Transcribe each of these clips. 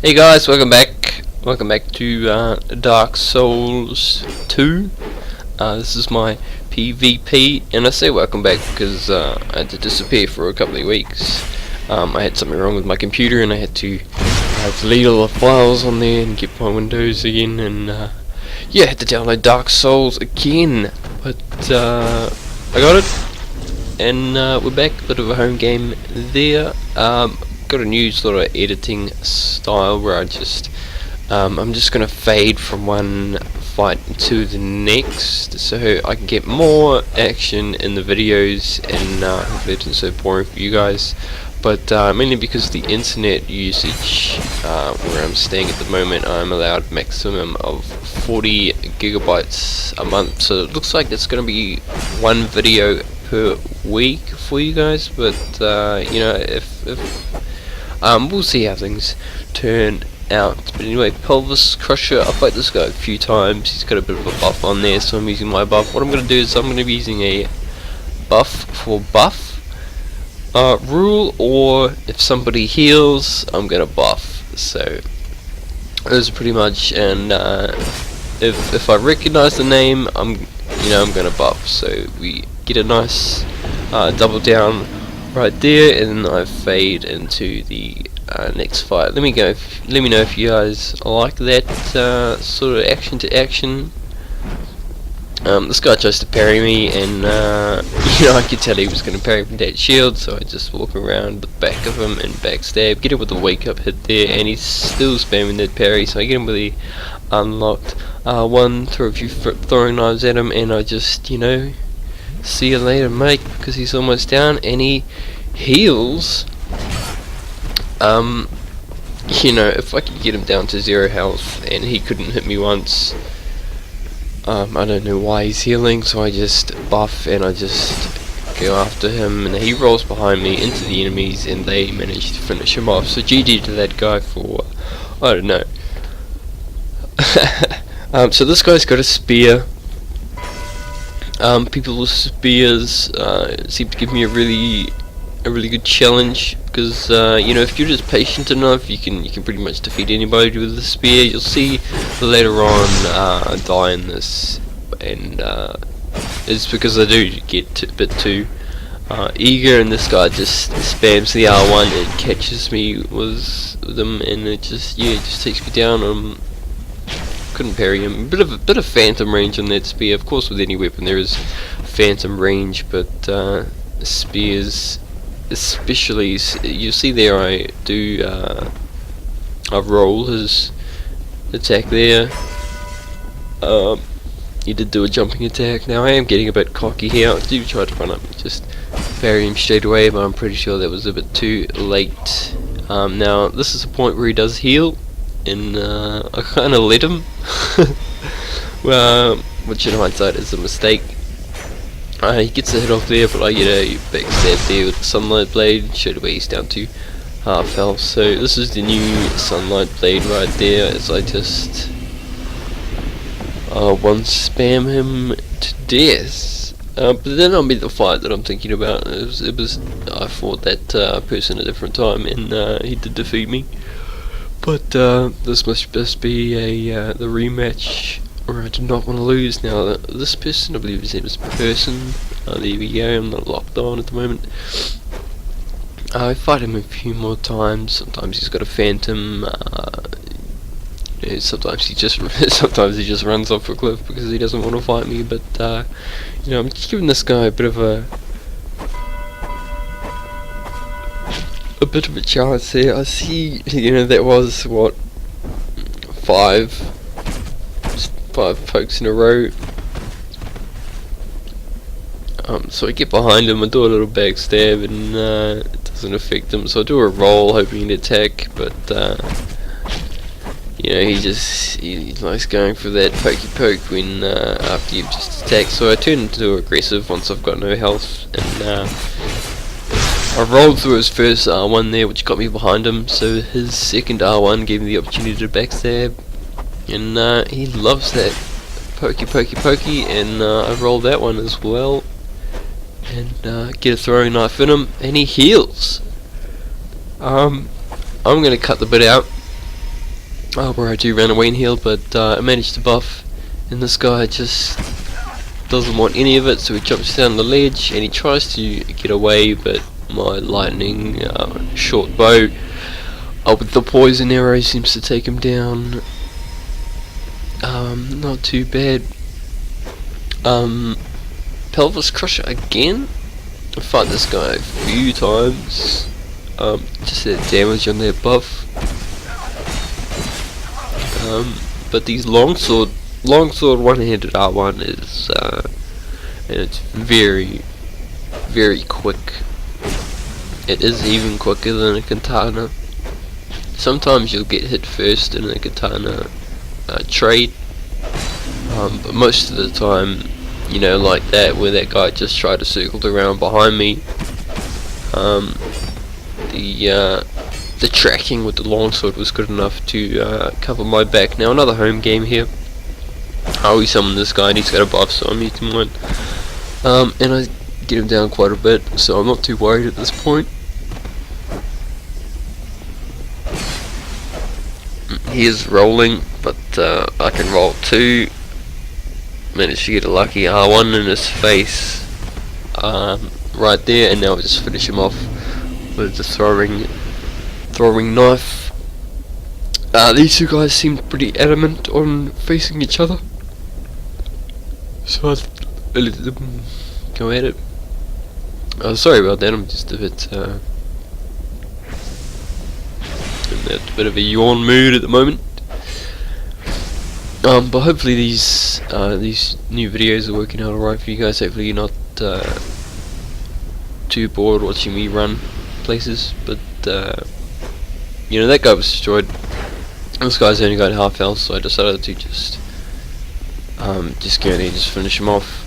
Hey guys, welcome back. Welcome back to Dark Souls 2. This is my PvP, and I say welcome back because I had to disappear for a couple of weeks. I had something wrong with my computer, and I had to delete all the files on there and get my Windows again, and yeah, I had to download Dark Souls again. But I got it, and we're back. A bit of a home game there. Got a new sort of editing style where I just I'm just gonna fade from one fight to the next so I can get more action in the videos, and hopefully it isn't so boring for you guys, but mainly because the internet usage where I'm staying at the moment, I'm allowed maximum of 40 gigabytes a month, so it looks like it's gonna be one video per week for you guys, but you know, if we'll see how things turn out. But anyway, Pelvis Crusher, I've played this guy a few times. He's got a bit of a buff on there, so I'm using my buff. What I'm going to do is I'm going to be using a buff for buff rule, or if somebody heals, I'm going to buff. So those are pretty much, and if I recognize the name, I'm going to buff. So we get a nice double down right there, and I fade into the next fight. Let me know if you guys like that sort of action to action. This guy tries to parry me, and you know, I could tell he was going to parry from that shield, so I just walk around the back of him and backstab, get him with a wake up hit there, and he's still spamming that parry, so I get him with the unlocked one, throw a few throwing knives at him, and I just, you know, see you later mate, because he's almost down, and he heals. You know, if I could get him down to 0 health and he couldn't hit me once, I don't know why he's healing, so I just buff and I just go after him, and he rolls behind me into the enemies and they manage to finish him off. So GG to that guy for, I don't know. So this guy's got a spear. People with spears seem to give me a really good challenge, because you know, if you're just patient enough, you can pretty much defeat anybody with a spear. You'll see later on I die in this, and it's because I do get a bit too eager, and this guy just spams the R1 and catches me with them, and it just takes me down. Couldn't parry him. Bit of phantom range on that spear. Of course, with any weapon there is phantom range, but spears especially, you see there I do I roll his attack there. He did do a jumping attack. Now I am getting a bit cocky here. I do try to run up and just parry him straight away, but I'm pretty sure that was a bit too late. Now this is the point where he does heal, and I kind of let him. Well, which in hindsight is a mistake. He gets a hit off there, but I get a backstab there with the Sunlight Blade. Straight away he's down to half health. So this is the new Sunlight Blade right there, as I just one spam him to death. But then I'll be the fight that I'm thinking about. It was I fought that person a different time, and he did defeat me. But this must be a the rematch, or I do not want to lose. Now this person, I believe his name is Person. There we go. I'm not locked on at the moment. I fight him a few more times. Sometimes he's got a phantom. Sometimes he just runs off a cliff because he doesn't want to fight me. But you know, I'm just giving this guy a bit of a chance here. I see, you know, that was what, five pokes in a row. So I get behind him, I do a little backstab, and it doesn't affect him. So I do a roll hoping to attack, but you know, he likes going for that pokey poke when after you've just attacked. So I turn into aggressive once I've got no health, and I rolled through his first R1 there, which got me behind him, so his second R1 gave me the opportunity to backstab, and he loves that pokey, and I rolled that one as well, and get a throwing knife in him, and he heals. I'm going to cut the bit out where I do run away and heal, but I managed to buff, and this guy just doesn't want any of it, so he jumps down the ledge and he tries to get away, but my lightning short bow with the poison arrow seems to take him down. Not too bad. Pelvis Crusher again. I fought this guy a few times. Just that damage on their buff. But these longsword one-handed R1 is and it's very, very quick. It is even quicker than a katana. Sometimes you'll get hit first in a katana trade, but most of the time, you know, like that, where that guy just tried to circle around behind me, the tracking with the longsword was good enough to cover my back. Now another home game here. I always summon this guy and he's got a buff, so I'm using mine. And I get him down quite a bit, so I'm not too worried at this point. He is rolling, but I can roll too. Managed to get a lucky R1 in his face right there, and now we just finish him off with the throwing knife. These two guys seem pretty adamant on facing each other, so I let them go at it. Sorry about that, I'm just a bit in that bit of a yawn mood at the moment. But hopefully these new videos are working out alright for you guys. Hopefully you're not too bored watching me run places. But you know, that guy was destroyed. This guy's only got half health, so I decided to just go in there and just finish him off.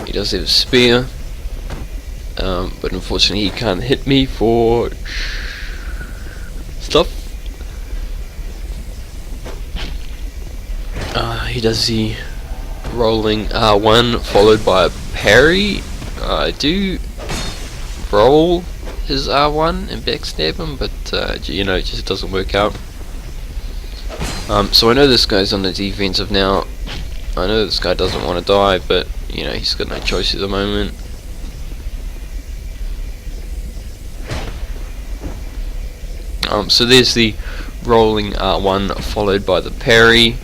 He does have a spear, but unfortunately he can't hit me for stuff. He does the rolling R1 followed by a parry. I do roll his R1 and backstab him, but you know, it just doesn't work out. So I know this guy's on the defensive now. I know this guy doesn't want to die, but you know, he's got no choice at the moment. So there's the rolling R1 followed by the parry,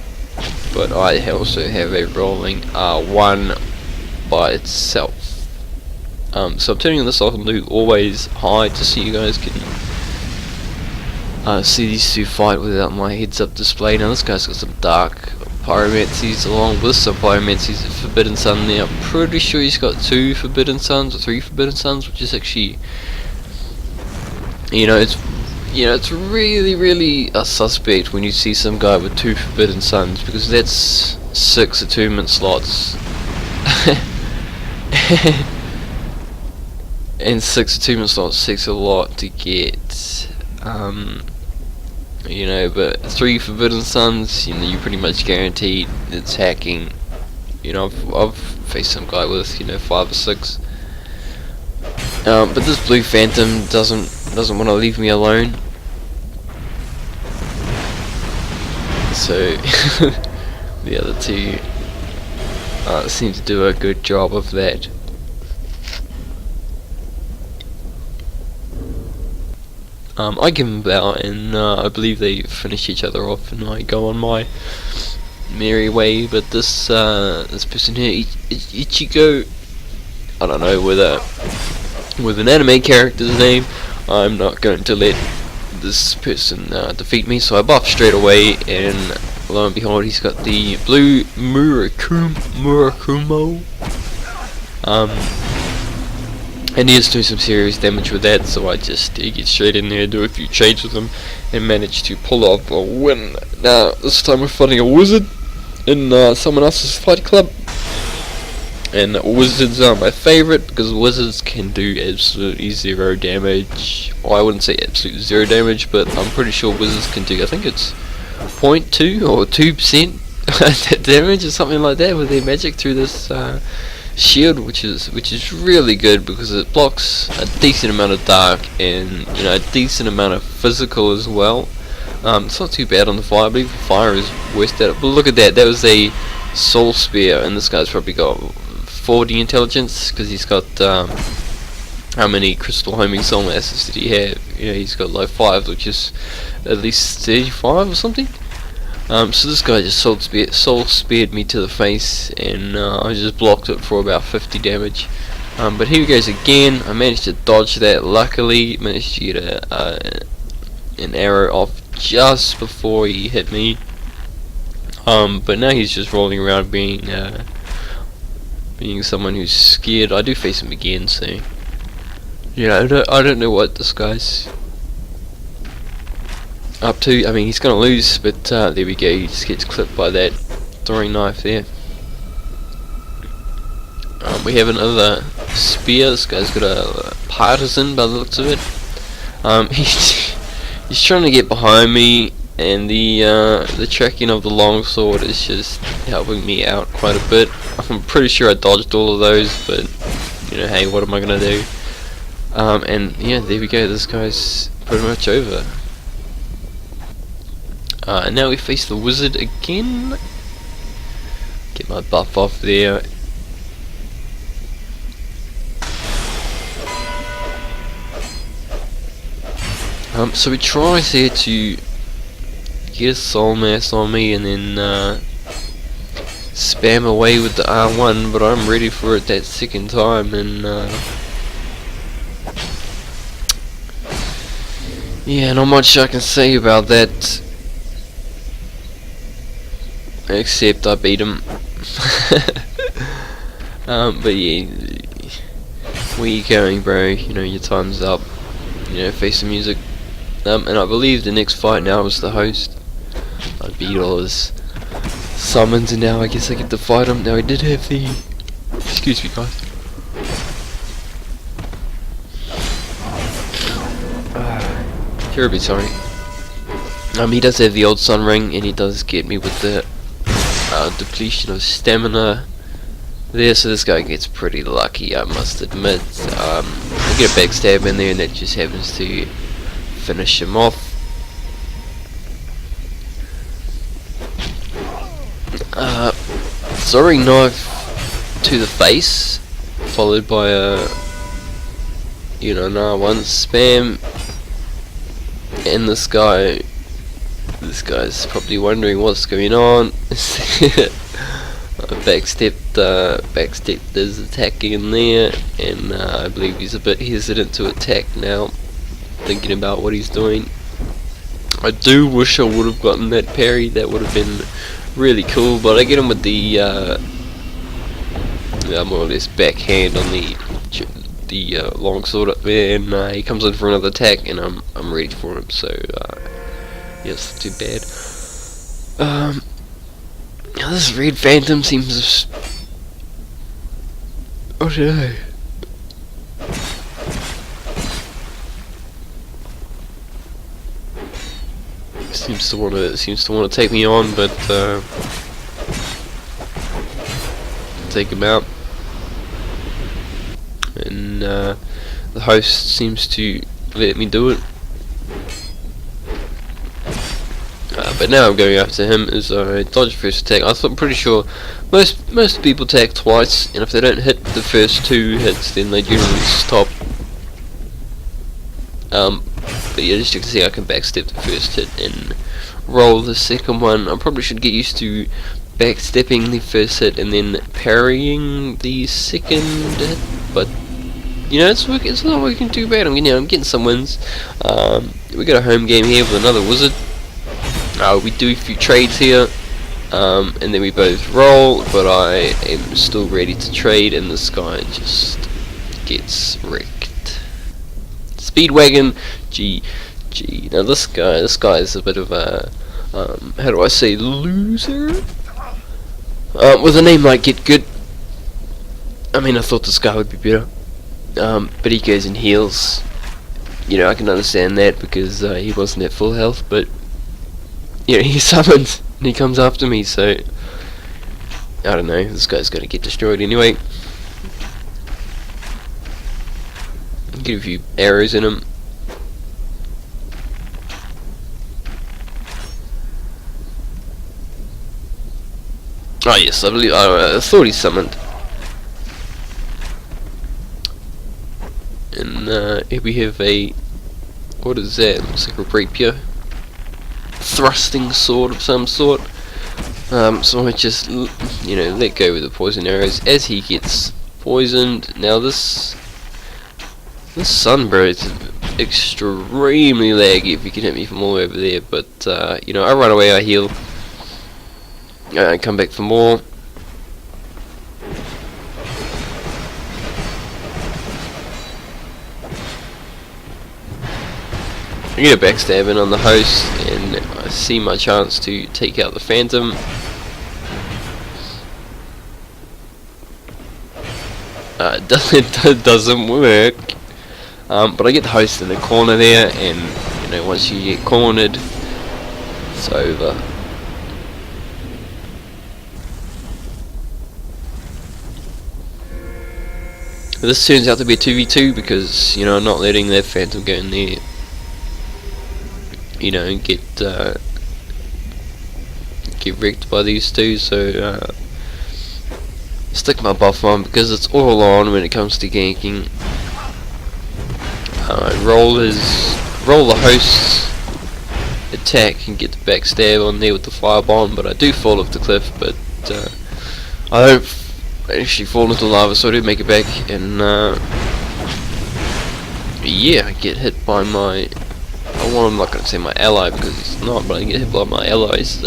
but I also have a rolling R1 by itself. So I'm turning this on to always high just so you guys can see these two fight without my heads up display. Now this guy's got some dark pyromancies along with some pyromancies at Forbidden Sun there. I'm pretty sure he's got 2 Forbidden Suns or 3 Forbidden Suns, which is actually, you know, it's really a suspect when you see some guy with 2 Forbidden Suns, because that's 6 attunement slots. And 6 attunement slots takes a lot to get. You know, but 3 Forbidden Suns, you know, you're pretty much guaranteed it's hacking. You know, I've faced some guy with, you know, 5 or 6. But this blue phantom doesn't want to leave me alone. So the other two seem to do a good job of that. I give them a bow, and I believe they finish each other off, and I go on my merry way. But this person here, Ichigo, I don't know, with an anime character's name, I'm not going to let this person defeat me. So I buff straight away, and lo and behold, he's got the blue Murakumo. And he is doing some serious damage with that, so I just get straight in there, do a few trades with him, and manage to pull off a win. Now, this time we're fighting a wizard in someone else's fight club. And wizards are my favourite, because wizards can do absolutely 0 damage. Well, I wouldn't say absolute 0 damage, but I'm pretty sure wizards can do, I think it's 0.2 or 2% damage or something like that with their magic through this shield, which is really good, because it blocks a decent amount of dark and, you know, a decent amount of physical as well. It's not too bad on the fire. I believe the fire is worst at it. But look at that. That was a soul spear, and this guy's probably got 40 intelligence because he's got how many crystal homing soul masses did he have? Yeah, he's got like 5, which is at least 35 or something. So this guy just soul speared me to the face, and I just blocked it for about 50 damage. But here he goes again. I managed to dodge that. Luckily, managed to get an arrow off just before he hit me. But now he's just rolling around being someone who's scared. I do face him again, so yeah, I don't know what this guy's up to. I mean, he's gonna lose, but there we go. He just gets clipped by that throwing knife there. We have another spear. This guy's got a partisan by the looks of it. He's trying to get behind me, and the tracking of the longsword is just helping me out quite a bit. I'm pretty sure I dodged all of those, but you know, hey, what am I gonna do? And yeah, there we go. This guy's pretty much over. And now we face the wizard again. Get my buff off there. So he tries here to get a soul mass on me and then spam away with the R1, but I'm ready for it that second time, and yeah, not much I can say about that, except I beat him. But yeah, where you going, bro? You know, your time's up. You know, face the music. And I believe the next fight now is the host. I beat all his summons, and now I guess I get to fight him. Now I did have the... Excuse me, guys. Terribly sorry. He does have the old sun ring, and he does get me with the depletion of stamina there, so this guy gets pretty lucky, I must admit. I get a backstab in there, and that just happens to finish him off. Throwing knife to the face, followed by a, you know, an R1 spam, and this guy's probably wondering what's going on. Backstepped his attack in there, and I believe he's a bit hesitant to attack now, thinking about what he's doing. I do wish I would have gotten that parry. That would have been really cool, but I get him with the more or less backhand on the longsword up there, and he comes in for another attack, and I'm ready for him. So yeah, it's not too bad. This red phantom seems, I don't know. Seems to want to take me on, but take him out, and the host seems to let me do it. But now I'm going after him as I dodge first attack. I'm pretty sure most people attack twice, and if they don't hit the first 2 hits, then they generally stop. But yeah, as you can see, I can backstep the first hit and roll the second one. I probably should get used to backstepping the first hit and then parrying the second hit, but you know, it's not working too bad. I'm getting some wins. We got a home game here with another wizard. We do a few trades here, and then we both roll, but I am still ready to trade, and this guy just gets wrecked. Speedwagon, GG. Now this guy is a bit of a, how do I say, loser? With a name like Get Good. I mean, I thought this guy would be better. But he goes and heals. You know, I can understand that because he wasn't at full health, but you know, he summons and he comes after me, so I don't know, this guy's gonna get destroyed anyway. Get a few arrows in him. Oh yes, I believe I thought he summoned. And here we have a, what is that? Looks like a rapier, thrusting sword of some sort. So I just let go with the poison arrows as he gets poisoned. Now this sunbird is extremely laggy if you can hit me from all over there, but I run away, I heal, I come back for more. I get a backstab in on the host, and I see my chance to take out the Phantom. It doesn't work, but I get the host in the corner there, and once you get cornered, it's over. This turns out to be a 2v2 because I'm not letting that Phantom go in there. And get wrecked by these two, so stick my buff on because it's all on when it comes to ganking. Roll the host's attack and get the backstab on there with the firebomb, but I do fall off the cliff, but I don't actually fall into lava, so I do make it back, and yeah, I get hit by my, I'm not going to say my ally because it's not, but I get hit by my ally's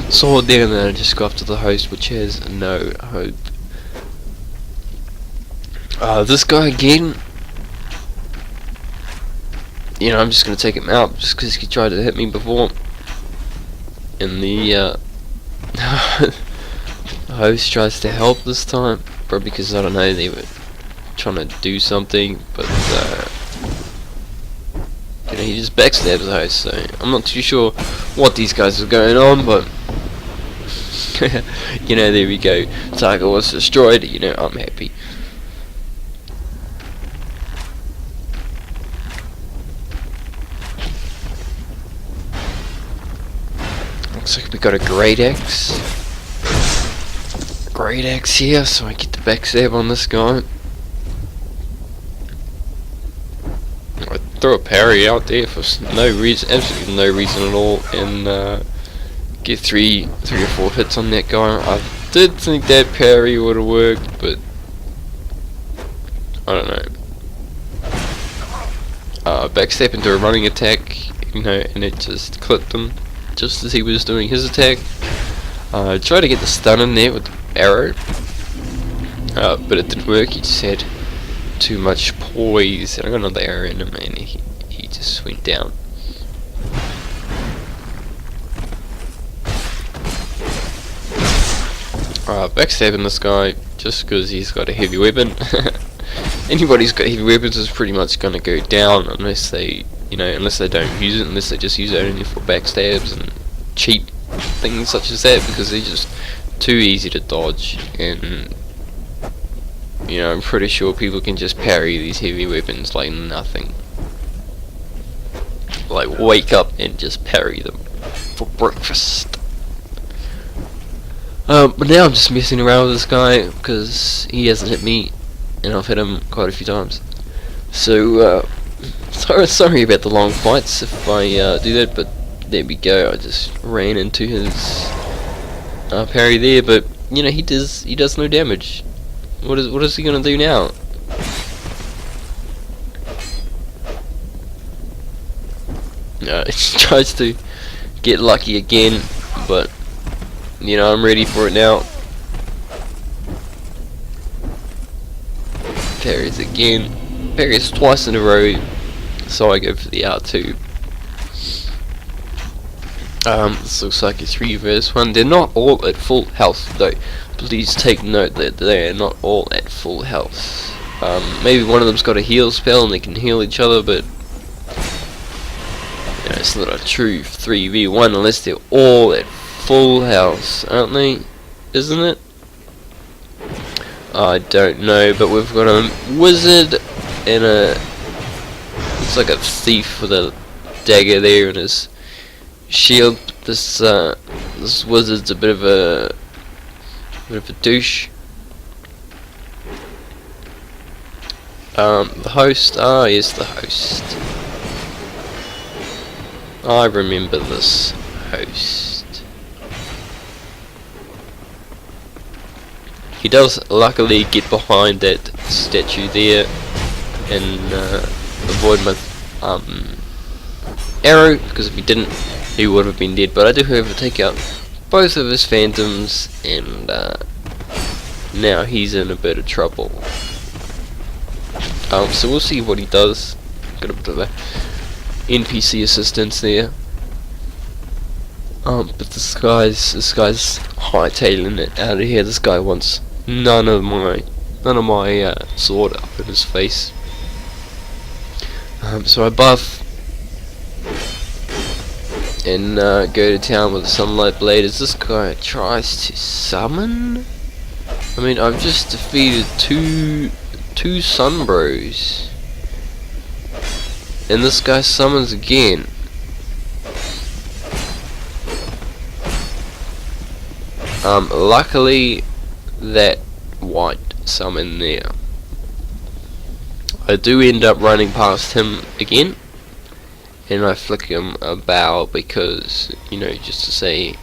sword there, and then I just go after the host, which has no hope. This guy again, I'm just going to take him out just because he tried to hit me before, and the host tries to help this time, probably because I don't know, they were trying to do something, but he just backstabs the host, so I'm not too sure what these guys are going on, but there we go. Target was destroyed, I'm happy. Looks like we got a great axe. Great axe here, so I get the backstab on this guy. I throw a parry out there for no reason, absolutely no reason at all, and get three or four hits on that guy. I did think that parry would have worked, but I don't know. Backstep into a running attack, and it just clipped him just as he was doing his attack. Tried to get the stun in there with the arrow, but it didn't work. He just had too much poise, and I got another arrow in him, and he just went down. Backstabbing this guy just because he's got a heavy weapon. Anybody who's got heavy weapons is pretty much going to go down unless they, unless they don't use it, unless they just use it only for backstabs and cheap things such as that, because they're just too easy to dodge, and I'm pretty sure people can just parry these heavy weapons like nothing. Like wake up and just parry them for breakfast. But now I'm just messing around with this guy because he hasn't hit me, and I've hit him quite a few times. So sorry about the long fights if I do that, but there we go. I just ran into his parry there, but he does no damage. What is he gonna do now? He tries to get lucky again, but I'm ready for it now. Parries again. Parries twice in a row, so I go for the R2. This looks like a 3 versus 1. They're not all at full health though. Please take note that they are not all at full health. Maybe one of them's got a heal spell and they can heal each other, but it's not a true 3v1 unless they're all at full health, aren't they? Isn't it? I don't know, but we've got a wizard and looks like a thief with a dagger there in his shield. This wizard's a bit of a Bit of a douche. The host. Ah, yes, the host. I remember this host. He does luckily get behind that statue there and avoid my arrow, because if he didn't, he would have been dead. But I do, however, take out both of his phantoms, and now he's in a bit of trouble. So we'll see what he does. Got a bit of a NPC assistance there. But this guy's hightailing it out of here. This guy wants none of my sword up in his face. So I buff and go to town with the sunlight blade as this guy tries to summon. I mean, I've just defeated two Sunbros, and this guy summons again. Luckily that white summon there. I do end up running past him again, and I flick him a bow because, you know, just to say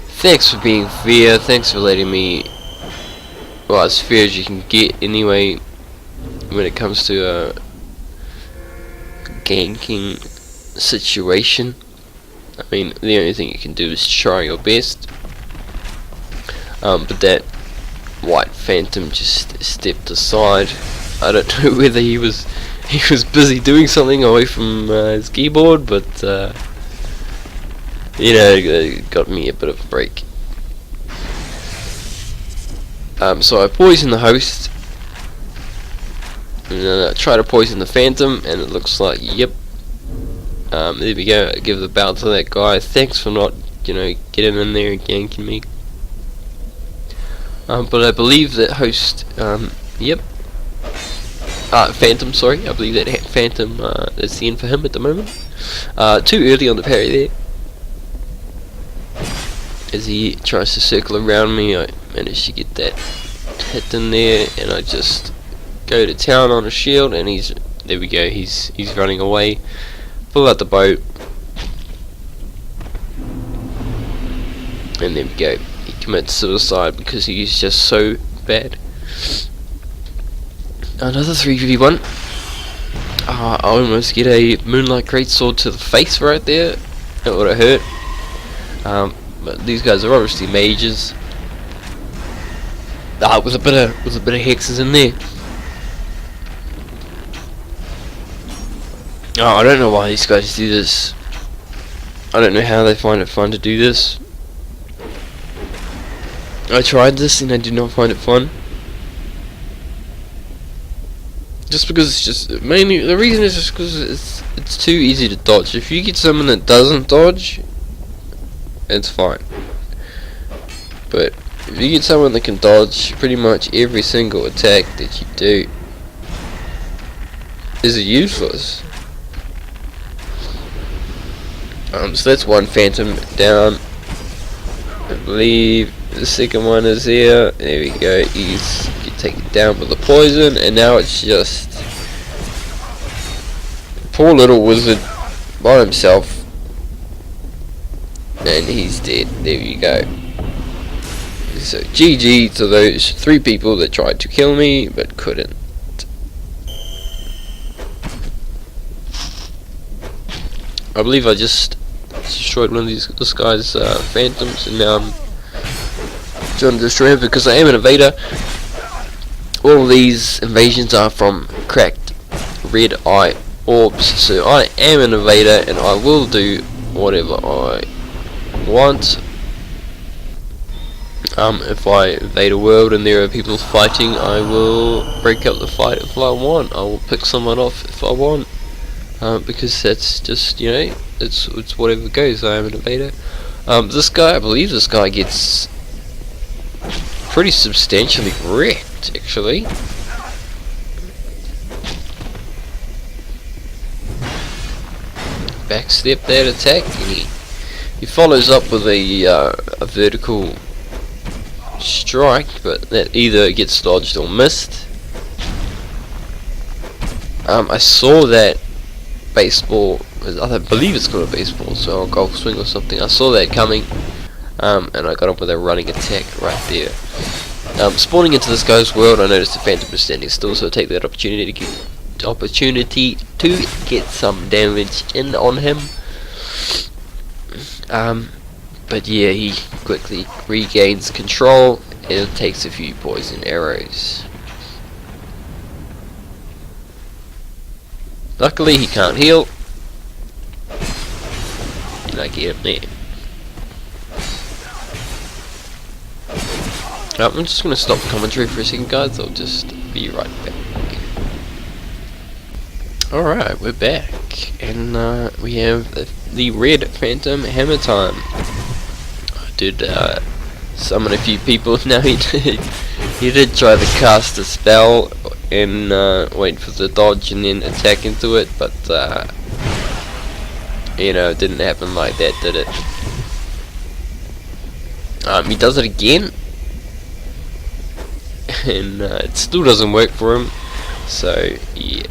thanks for being fair, thanks for letting me, well, as fair as you can get anyway when it comes to a ganking situation. I mean, the only thing you can do is try your best. But that white phantom just stepped aside. I don't know whether he was busy doing something away from his keyboard, but you know, it got me a bit of a break. So I poison the host, and then I try to poison the phantom, and it looks like, yep. There we go. I give the bow to that guy. Thanks for not, you know, getting in there and ganking me. But I believe that host, yep. Phantom, sorry. I believe that phantom is the end for him at the moment. Too early on the parry there. As he tries to circle around me, I manage to get that hit in there, and I just go to town on a shield, and there we go. He's running away. Pull out the boat, and there we go. He commits suicide because he's just so bad. Another 3v1. I almost get a Moonlight Greatsword to the face right there. That would have hurt. But these guys are obviously mages. With a bit of hexes in there. I don't know why these guys do this. I don't know how they find it fun to do this. I tried this and I did not find it fun. Just because it's just mainly the reason is just because it's too easy to dodge. If you get someone that doesn't dodge, it's fine. But if you get someone that can dodge pretty much every single attack that you do, is useless. So that's one phantom down. I believe the second one is here. There we go. He's taken down with the poison, and now it's just poor little wizard by himself, and he's dead. There you go. So GG to those 3 people that tried to kill me but couldn't. I believe I just destroyed one of this guy's phantoms, and now I'm trying to destroy him because I am an invader. All these invasions are from cracked red eye orbs, so I am an invader and I will do whatever I want. If I invade a world and there are people fighting, I will break up the fight if I want. I will pick someone off if I want. Because that's just, you know, it's whatever goes. I am an invader. This guy, I believe this guy gets pretty substantially wrecked, actually. Backstep that attack, and he follows up with a vertical strike, but that either gets dodged or missed. I saw that baseball, I believe it's called a baseball, so a golf swing or something. I saw that coming, and I got up with a running attack right there. Spawning into this guy's world, I noticed the Phantom was standing still, so I take that opportunity to get some damage in on him. But yeah, he quickly regains control and takes a few poison arrows. Luckily he can't heal, and I get him there. I'm just going to stop the commentary for a second, guys. I'll just be right back. Alright, we're back, and we have the Red Phantom Hammer time. I did summon a few people. Now he did try to cast a spell and wait for the dodge and then attack into it, but you know, it didn't happen like that, did it? He does it again, and it still doesn't work for him. So yeah.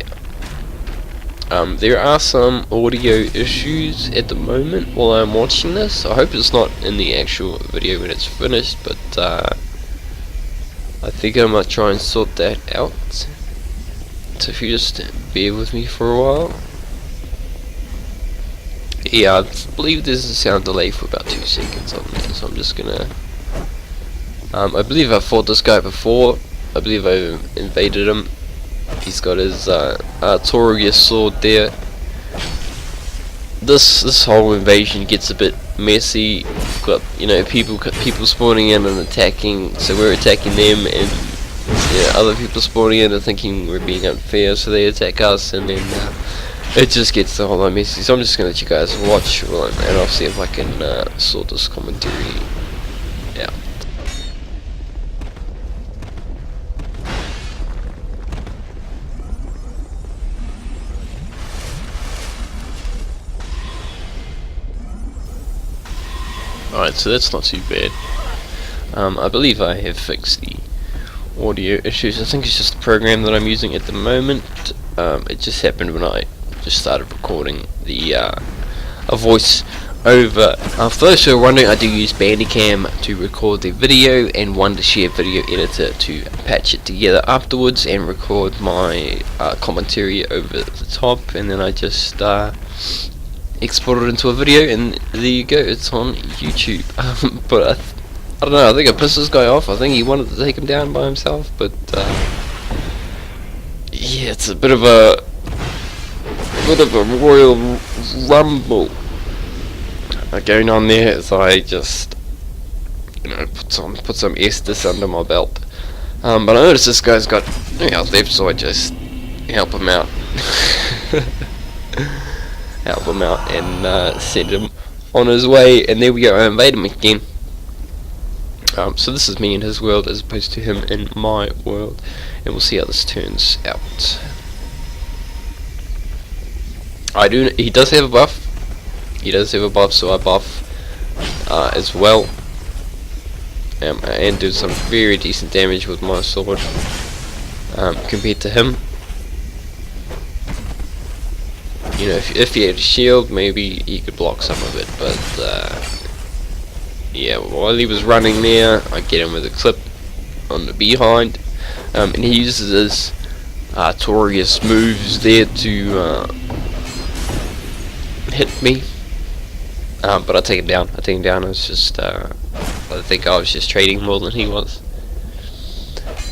There are some audio issues at the moment while I'm watching this. I hope it's not in the actual video when it's finished, but I think I might try and sort that out. So if you just bear with me for a while. Yeah, I believe there's a sound delay for about 2 seconds on there, so I'm just gonna... I believe I fought this guy before. I believe I invaded him. He's got his Taurus sword there. This whole invasion gets a bit messy. We've got, you know, people spawning in and attacking, so we're attacking them, and yeah, other people spawning in and thinking we're being unfair, so they attack us, and then it just gets a whole lot messy. So I'm just gonna let you guys watch, and I'll see if I can sort this commentary out. Alright, so that's not too bad. I believe I have fixed the audio issues. I think it's just the program that I'm using at the moment. It just happened when I just started recording the a voice over. For those who are wondering, I do use Bandicam to record the video and Wondershare Video Editor to patch it together afterwards and record my commentary over the top, and then I just export it into a video, and there you go, it's on YouTube. But I don't know, I think I pissed this guy off. I think he wanted to take him down by himself, but yeah, it's a bit of a royal rumble going on there, so I just, you know, put some Estus under my belt. But I noticed this guy's got no health left, so I just help him out. Help him out and send him on his way, and there we go, I invade him again. So this is me in his world as opposed to him in my world, and we'll see how this turns out. He does have a buff. He does have a buff, so I buff as well, and do some very decent damage with my sword compared to him. You know, if he had a shield, maybe he could block some of it, but yeah, while he was running there, I get him with a clip on the behind, and he uses his Taurus moves there to hit me, but I take him down. I was just, I think I was just trading more than he was.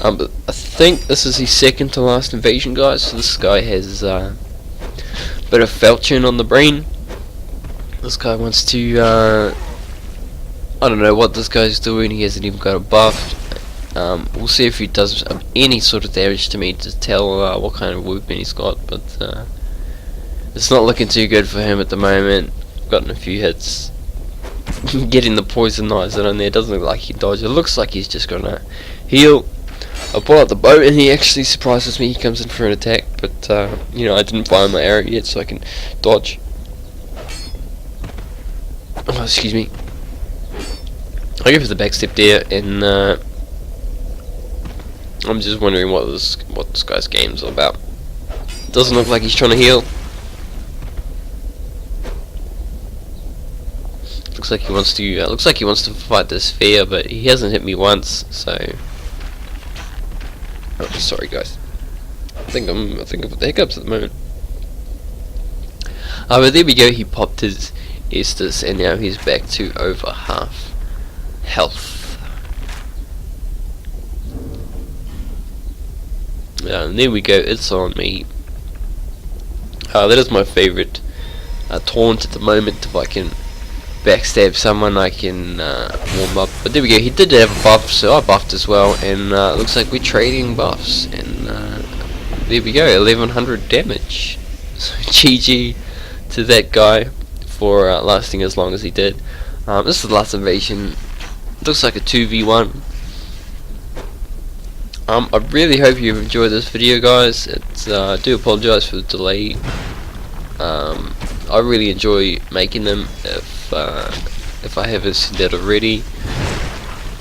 But I think this is his second to last invasion, guys, so this guy has bit of falchion on the brain. This guy wants to I don't know what this guy's doing. He hasn't even got a buff. We'll see if he does any sort of damage to me to tell what kind of movement he's got, but it's not looking too good for him at the moment. Gotten a few hits. Getting the poison knives in there. Doesn't look like he dodged. It looks like he's just gonna heal. I pull out the bow and he actually surprises me. He comes in for an attack, but you know, I didn't fire my arrow yet, so I can dodge. Oh, excuse me. I go for the backstep there, and I'm just wondering what this guy's game's all about. Doesn't look like he's trying to heal. Looks like he wants to fight this fair, but he hasn't hit me once. So, oh, sorry guys. I think I've got the hiccups at the moment. But there we go. He popped his Estus, and now he's back to over half health. And there we go. It's on me. That is my favourite taunt at the moment. If I can backstab someone, I can warm up. But there we go. He did have a buff, so I buffed as well. And looks like we're trading buffs. And there we go. 1100 damage. So GG to that guy for lasting as long as he did. This is the last invasion. Looks like a 2v1. I really hope you've enjoyed this video, guys. I do apologise for the delay. I really enjoy making them. If I haven't said that already,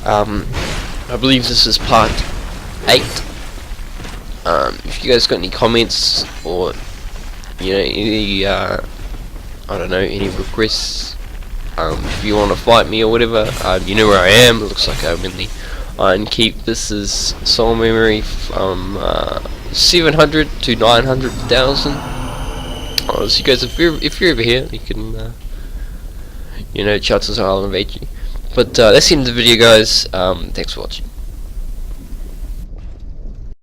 I believe this is part 8. If you guys got any comments or any I don't know, any requests, if you want to fight me or whatever, you know where I am. It looks like I'm in the Iron Keep. This is soul memory from 700 to 900,000. So you guys, if you're over here, you can chances are I'll invade you. But that's the end of the video, guys. Thanks for watching.